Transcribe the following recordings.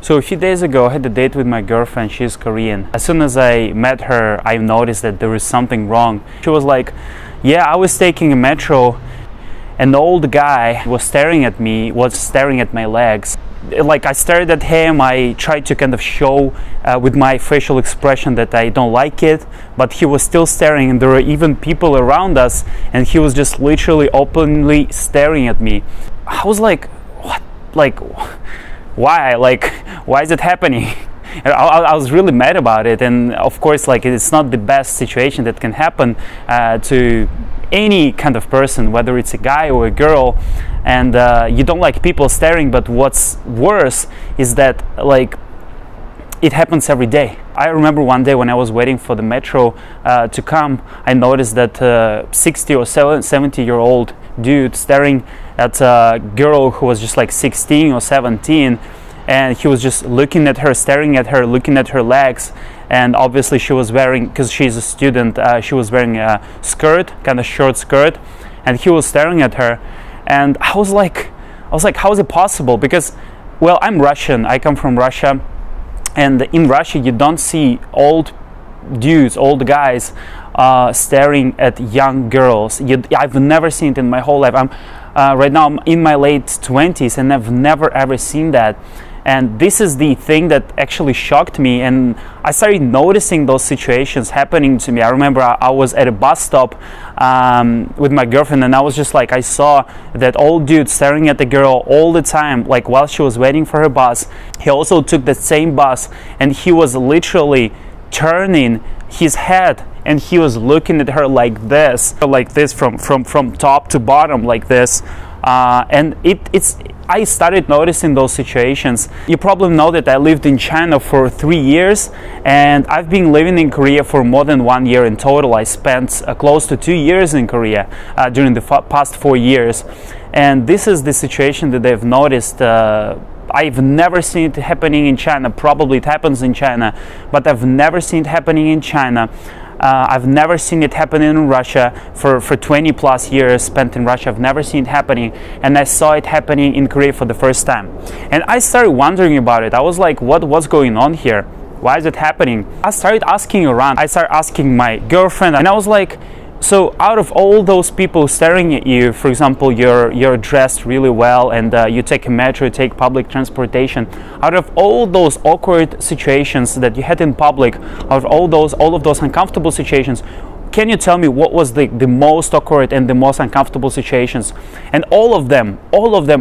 So a few days ago, I had a date with my girlfriend. She's Korean. As soon as I met her, I noticed that there was something wrong. She was like, yeah, I was taking a metro. An old guy was staring at me, was staring at my legs. Like, I stared at him. I tried to kind of show with my facial expression that I don't like it, but he was still staring, and there were even people around us, and he was just literally openly staring at me. I was like, what? Like, why? Like, why is it happening? I was really mad about it, and of course, like, it's not the best situation that can happen to any kind of person, whether it's a guy or a girl, and you don't like people staring. But what's worse is that, like, it happens every day. I remember one day when I was waiting for the metro to come, I noticed that 60 or 70-year-old dude staring at a girl who was just like 16 or 17, and he was just looking at her, staring at her, looking at her legs. And obviously she was wearing, because she's a student, she was wearing a skirt, kind of short skirt, and he was staring at her. And I was like, how is it possible? Because, well, I'm Russian, I come from Russia, and in Russia you don't see old dudes, old guys staring at young girls. I've never seen it in my whole life. Right now I'm in my late 20s, and I've never ever seen that. And this is the thing that actually shocked me, and I started noticing those situations happening to me. I remember I was at a bus stop with my girlfriend, and I was just like, I saw that old dude staring at the girl all the time, like while she was waiting for her bus. He also took the same bus, and he was literally turning his head, and he was looking at her like this from top to bottom, like this. And I started noticing those situations. You probably know that I lived in China for 3 years, and I've been living in Korea for more than 1 year in total. I spent close to 2 years in Korea during the past 4 years, and this is the situation that I've noticed. I've never seen it happening in China. Probably it happens in China, but I've never seen it happening in China. I've never seen it happen in Russia. For 20 plus years spent in Russia, I've never seen it happening, and I saw it happening in Korea for the first time. And I started wondering about it. I was like, what's going on here? Why is it happening? I started asking around. I started asking my girlfriend, and I was like, so out of all those people staring at you, for example, you're dressed really well, and you take a metro, you take public transportation. Out of all those awkward situations that you had in public, out of all of those uncomfortable situations, can you tell me what was the most awkward and the most uncomfortable situations? And all of them,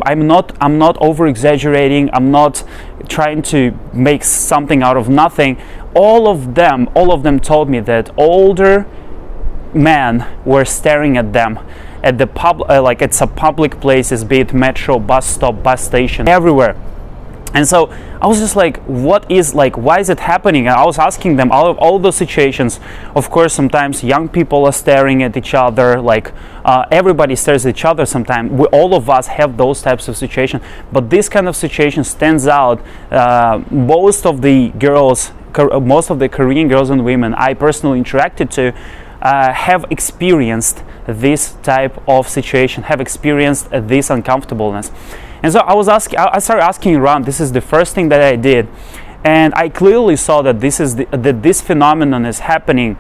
I'm not over exaggerating. I'm not trying to make something out of nothing. All of them told me that older men were staring at them at the like at some public places, be it metro, bus stop, bus station, everywhere. And so I was just like, why is it happening? And I was asking them all those situations. Of course, sometimes young people are staring at each other, like everybody stares at each other sometimes. All of us have those types of situations, but this kind of situation stands out. Most of the Korean girls and women I personally interacted to have experienced this type of situation, have experienced this uncomfortableness. And so I started asking around. This is the first thing that I did, and I clearly saw that this phenomenon is happening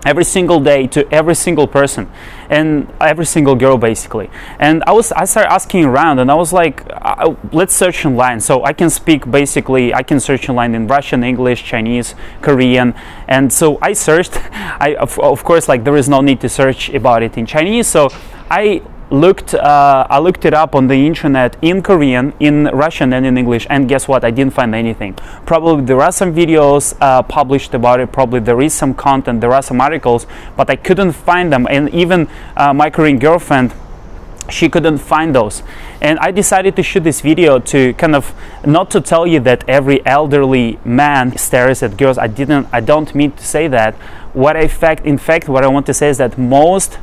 every single day to every single person and every single girl, basically. And I started asking around, and I was like, let's search online. So I can search online in Russian, English, Chinese, Korean. And so I searched. Of course, like, there is no need to search about it in Chinese, so I looked it up on the internet in Korean, in Russian, and in English, and guess what? I didn't find anything. Probably there are some videos published about it, probably there is some content, there are some articles, but I couldn't find them. And even my Korean girlfriend, she couldn't find those. And I decided to shoot this video to kind of, not to tell you that every elderly man stares at girls. I don't mean to say that. In fact, what I want to say is that most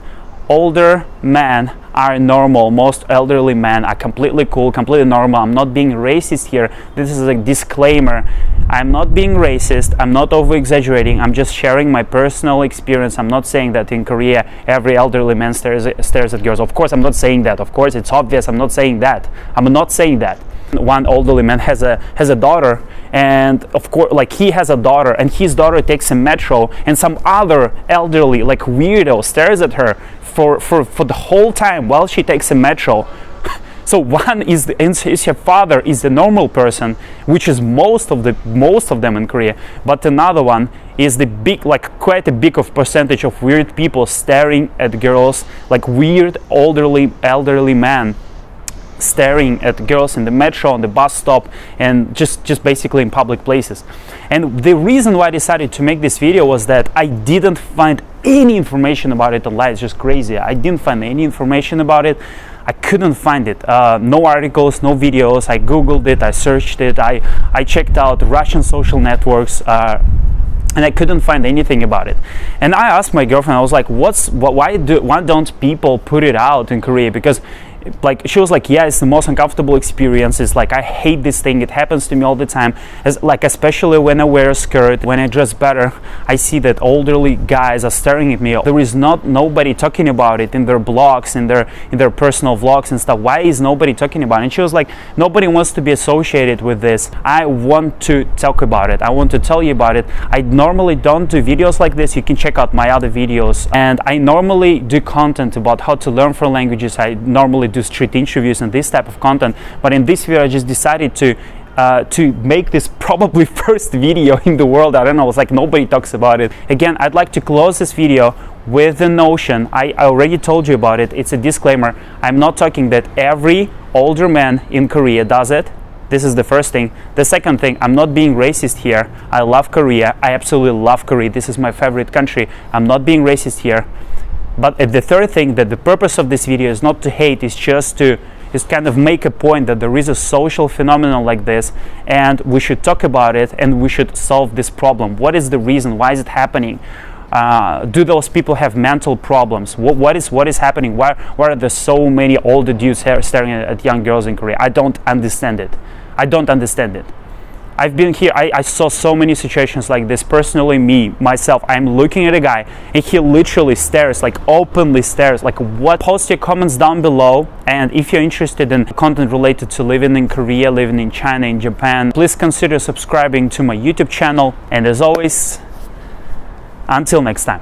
older men are normal. Most elderly men are completely cool, completely normal. I'm not being racist here. This is a disclaimer. I'm not being racist. I'm not over exaggerating. I'm just sharing my personal experience. I'm not saying that in Korea every elderly man stares at girls. Of course, I'm not saying that. Of course, it's obvious. I'm not saying that. I'm not saying that. One elderly man has a daughter, and of course, like, he has a daughter, and his daughter takes a metro, and some other elderly, like, weirdo stares at her for the whole time while she takes a metro. So one is her father is the normal person, which is most of them in Korea, but another one is the big, like, quite a big of percentage of weird people staring at girls, like weird elderly man staring at girls in the metro, on the bus stop, and just basically in public places. And the reason why I decided to make this video was that I didn't find any information about it online. It's just crazy. I didn't find any information about it. I couldn't find it. No articles, no videos. I googled it, I searched it, I checked out Russian social networks, and I couldn't find anything about it. And I asked my girlfriend, I was like, why don't people put it out in Korea? Because, like, she was like, yeah, it's the most uncomfortable experience. It's like, I hate this thing. It happens to me all the time. Especially when I wear a skirt, when I dress better, I see that elderly guys are staring at me. There is nobody talking about it in their blogs, in their personal vlogs and stuff. Why is nobody talking about it? And she was like, nobody wants to be associated with this. I want to talk about it. I want to tell you about it. I normally don't do videos like this. You can check out my other videos. And I normally do content about how to learn foreign languages. I normally do street interviews and this type of content, but in this video I just decided to make this probably first video in the world. I don't know, it's like nobody talks about it. Again, I'd like to close this video with the notion, I already told you about it, it's a disclaimer. I'm not talking that every older man in Korea does it. This is the first thing. The second thing, I'm not being racist here. I love Korea. I absolutely love Korea. This is my favorite country. I'm not being racist here. But the third thing, that the purpose of this video is not to hate, is just to kind of make a point that there is a social phenomenon like this, and we should talk about it, and we should solve this problem. What is the reason? Why is it happening? Do those people have mental problems? What is happening? Why are there so many older dudes staring at young girls in Korea? I don't understand it. I don't understand it. I've been here, I saw so many situations like this. Personally, myself, I'm looking at a guy and he literally stares, like openly stares, like what? Post your comments down below, and if you're interested in content related to living in Korea, living in China, in Japan, please consider subscribing to my YouTube channel. And as always, until next time.